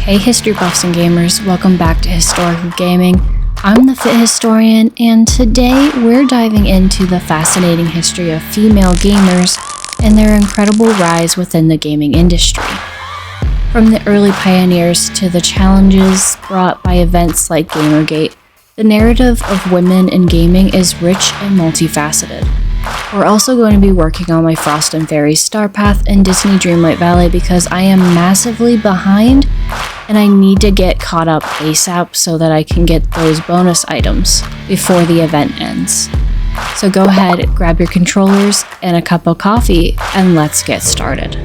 Hey history buffs and gamers, welcome back to Historical Gaming. I'm the Fit Historian, and today we're diving into the fascinating history of female gamers and their incredible rise within the gaming industry. From the early pioneers to the challenges brought by events like Gamergate, the narrative of women in gaming is rich and multifaceted. We're also going to be working on my Frost and Fairy Star Path and Disney Dreamlight Valley because I am massively behind and I need to get caught up ASAP so that I can get those bonus items before the event ends. So go ahead, grab your controllers and a cup of coffee, and let's get started.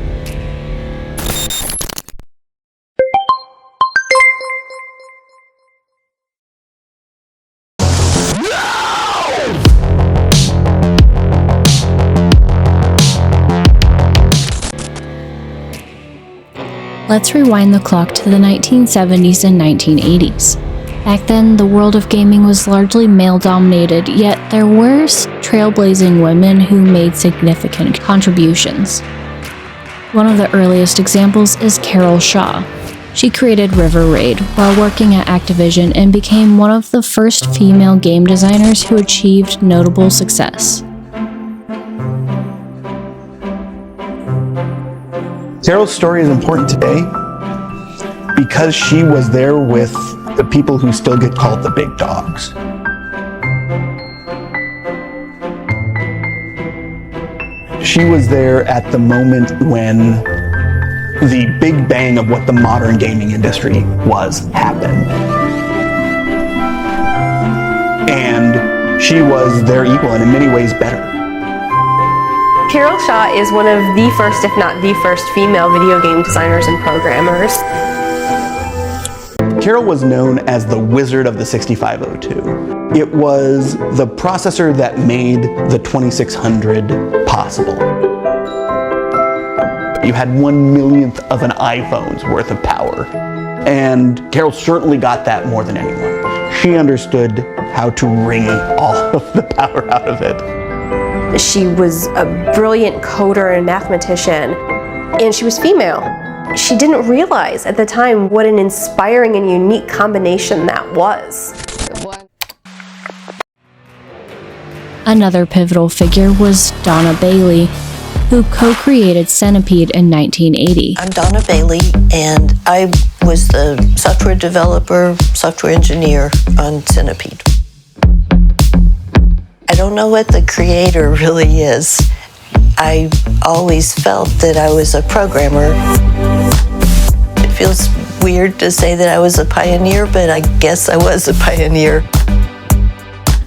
Let's rewind the clock to the 1970s and 1980s. Back then, the world of gaming was largely male-dominated, yet there were trailblazing women who made significant contributions. One of the earliest examples is Carol Shaw. She created River Raid while working at Activision and became one of the first female game designers who achieved notable success. Carol's story is important today because she was there with the people who still get called the big dogs. She was there at the moment when the big bang of what the modern gaming industry was happened. And she was their equal and in many ways better. Carol Shaw is one of the first, if not the first, female video game designers and programmers. Carol was known as the Wizard of the 6502. It was the processor that made the 2600 possible. You had 1/1,000,000th of an iPhone's worth of power. And Carol certainly got that more than anyone. She understood how to wring all of the power out of it. She was a brilliant coder and mathematician, and she was female. She didn't realize at the time what an inspiring and unique combination that was. Another pivotal figure was Donna Bailey, who co-created Centipede in 1980. I'm Donna Bailey, and I was the software developer, software engineer on Centipede. I don't know what the creator really is. I always felt that I was a programmer. It feels weird to say that I was a pioneer, but I guess I was a pioneer.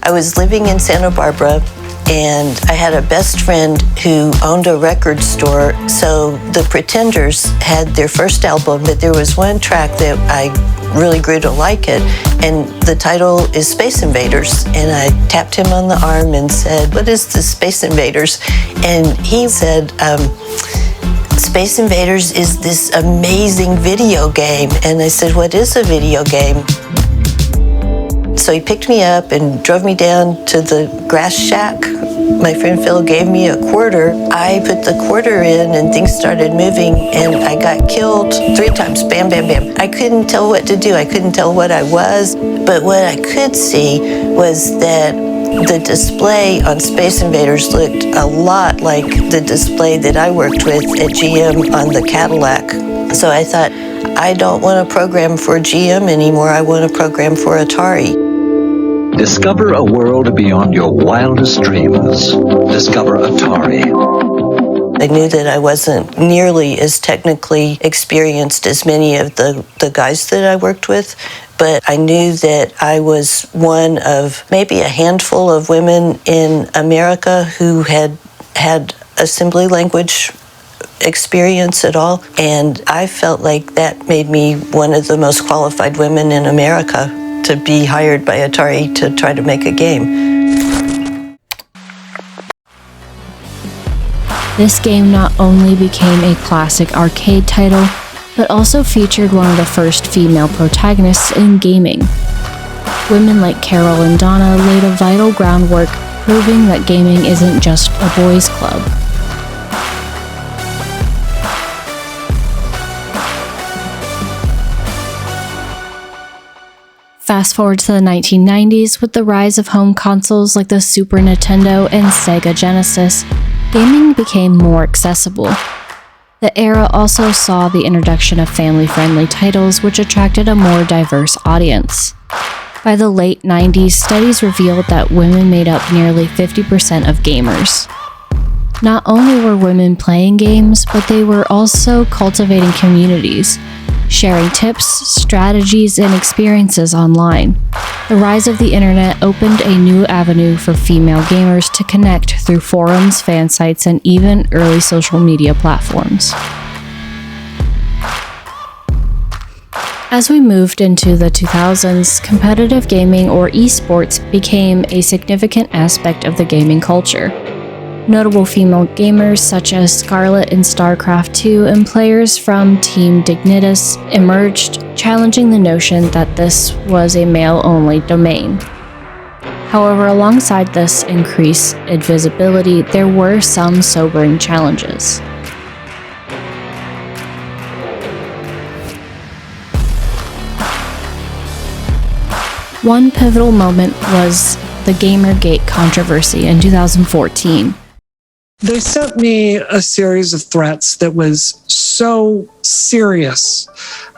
I was living in Santa Barbara, and I had a best friend who owned a record store, so the Pretenders had their first album, but there was one track that I really grew to like it, and the title is Space Invaders, and I tapped him on the arm and said, "What is the Space Invaders?" And he said, "Space Invaders is this amazing video game." And I said, "What is a video game?" So he picked me up and drove me down to the grass shack. My friend Phil gave me a quarter. I put the quarter in and things started moving, and I got killed 3 times. Bam, bam, bam. I couldn't tell what to do. I couldn't tell what I was. But what I could see was that the display on Space Invaders looked a lot like the display that I worked with at GM on the Cadillac. So I thought, I don't want to program for GM anymore. I want to program for Atari. Discover a world beyond your wildest dreams. Discover Atari. I knew that I wasn't nearly as technically experienced as many of the guys that I worked with, but I knew that I was one of maybe a handful of women in America who had assembly language experience at all, and I felt like that made me one of the most qualified women in America to be hired by Atari to try to make a game. This game not only became a classic arcade title, but also featured one of the first female protagonists in gaming. Women like Carol and Donna laid a vital groundwork, proving that gaming isn't just a boys' club. Fast forward to the 1990s, with the rise of home consoles like the Super Nintendo and Sega Genesis, gaming became more accessible. The era also saw the introduction of family-friendly titles, which attracted a more diverse audience. By the late 90s, studies revealed that women made up nearly 50% of gamers. Not only were women playing games, but they were also cultivating communities, sharing tips, strategies, and experiences online. The rise of the internet opened a new avenue for female gamers to connect through forums, fan sites, and even early social media platforms. As we moved into the 2000s, competitive gaming or esports became a significant aspect of the gaming culture. Notable female gamers such as Scarlett in StarCraft II and players from Team Dignitas emerged, challenging the notion that this was a male-only domain. However, alongside this increase in visibility, there were some sobering challenges. One pivotal moment was the Gamergate controversy in 2014. They sent me a series of threats that was so serious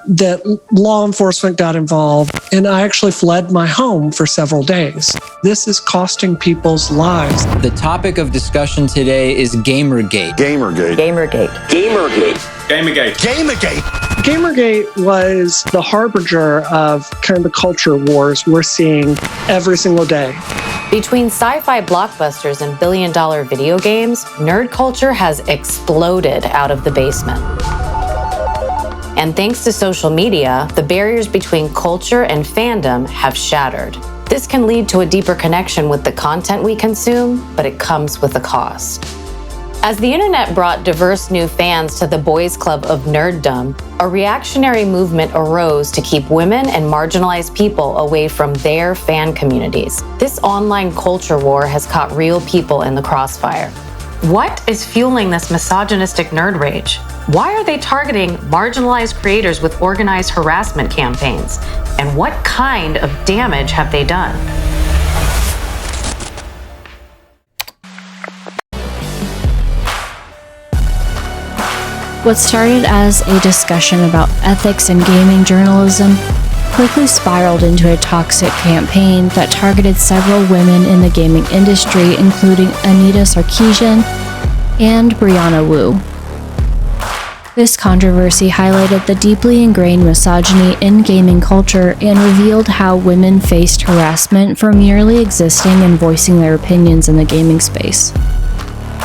that law enforcement got involved, and I actually fled my home for several days. This is costing people's lives. The topic of discussion today is Gamergate. Gamergate. Gamergate. Gamergate. Gamergate. Gamergate. Gamergate was the harbinger of kind of the culture wars we're seeing every single day. Between sci-fi blockbusters and billion-dollar video games, nerd culture has exploded out of the basement. And thanks to social media, the barriers between culture and fandom have shattered. This can lead to a deeper connection with the content we consume, but it comes with a cost. As the internet brought diverse new fans to the boys' club of nerddom, a reactionary movement arose to keep women and marginalized people away from their fan communities. This online culture war has caught real people in the crossfire. What is fueling this misogynistic nerd rage? Why are they targeting marginalized creators with organized harassment campaigns? And what kind of damage have they done? What started as a discussion about ethics in gaming journalism quickly spiraled into a toxic campaign that targeted several women in the gaming industry, including Anita Sarkeesian and Brianna Wu. This controversy highlighted the deeply ingrained misogyny in gaming culture and revealed how women faced harassment for merely existing and voicing their opinions in the gaming space.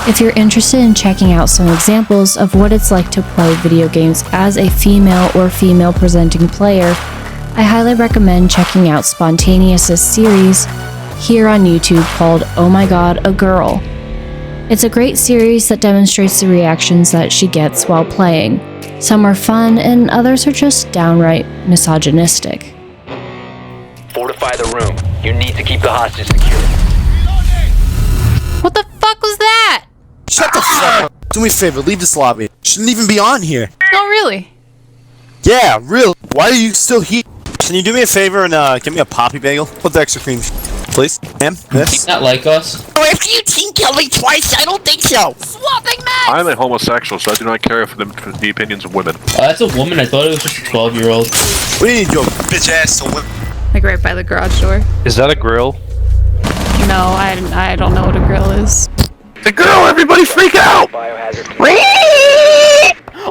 If you're interested in checking out some examples of what it's like to play video games as a female or female presenting player, I highly recommend checking out Spontaneous's series here on YouTube called Oh My God, a Girl. It's a great series that demonstrates the reactions that she gets while playing. Some are fun and others are just downright misogynistic. Fortify the room. You need to keep the hostage secure. What the fuck was that? Shut the fuck up. Do me a favor, leave this lobby. Shouldn't even be on here. Oh, really? Yeah, real. Why are you still here? Can you do me a favor and give me a poppy bagel with the extra cream, please? Ma'am, miss? Not like us. Oh, after you teen killed me twice, I don't think so. Swapping match! I'm a homosexual, so I do not care for the opinions of women. That's a woman. I thought it was just a 12-year-old. We need your bitch ass to win. Like right by the garage door. Is that a grill? No, I don't know what a grill is. The girl! Everybody freak out!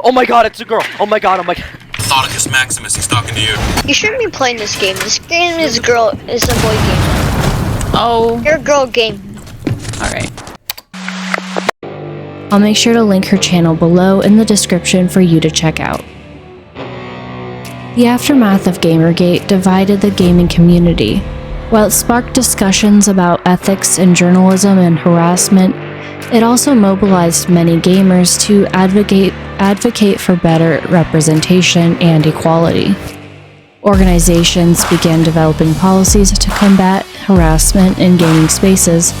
Oh my god, it's a girl! Oh my god, Thoticus Maximus, he's talking to you. You shouldn't be playing this game. This game is a boy game. Oh. You're a girl game. Alright. I'll make sure to link her channel below in the description for you to check out. The aftermath of Gamergate divided the gaming community. While it sparked discussions about ethics in journalism and harassment, it also mobilized many gamers to advocate for better representation and equality. Organizations began developing policies to combat harassment in gaming spaces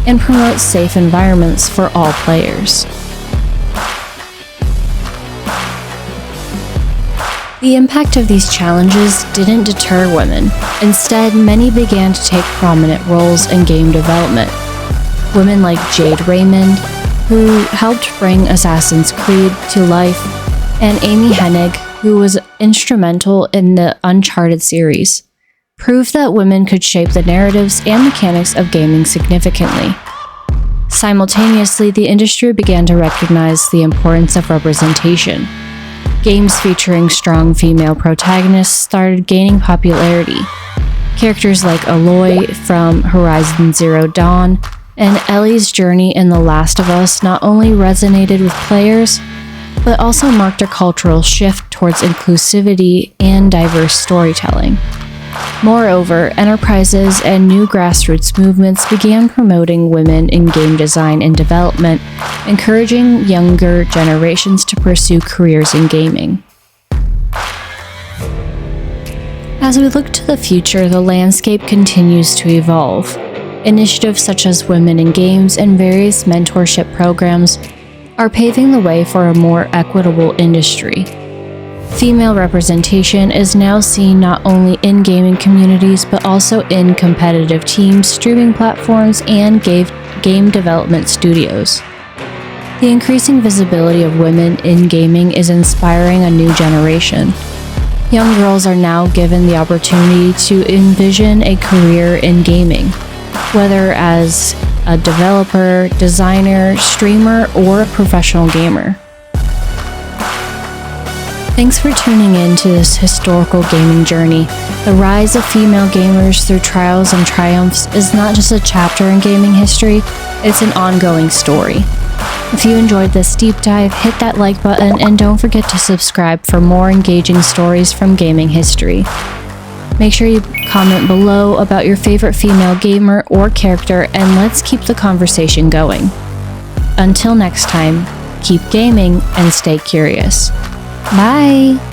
and promote safe environments for all players. The impact of these challenges didn't deter women. Instead, many began to take prominent roles in game development. Women like Jade Raymond, who helped bring Assassin's Creed to life, and Amy Hennig, who was instrumental in the Uncharted series, proved that women could shape the narratives and mechanics of gaming significantly. Simultaneously, the industry began to recognize the importance of representation. Games featuring strong female protagonists started gaining popularity. Characters like Aloy from Horizon Zero Dawn and Ellie's journey in The Last of Us not only resonated with players, but also marked a cultural shift towards inclusivity and diverse storytelling. Moreover, enterprises and new grassroots movements began promoting women in game design and development, encouraging younger generations to pursue careers in gaming. As we look to the future, the landscape continues to evolve. Initiatives such as Women in Games and various mentorship programs are paving the way for a more equitable industry. Female representation is now seen not only in gaming communities but also in competitive teams, streaming platforms, and game development studios. The increasing visibility of women in gaming is inspiring a new generation. Young girls are now given the opportunity to envision a career in gaming, whether as a developer, designer, streamer, or a professional gamer. Thanks for tuning in to this historical gaming journey. The rise of female gamers through trials and triumphs is not just a chapter in gaming history, it's an ongoing story. If you enjoyed this deep dive, hit that like button and don't forget to subscribe for more engaging stories from gaming history. Make sure you comment below about your favorite female gamer or character, and let's keep the conversation going. Until next time, keep gaming and stay curious. Bye!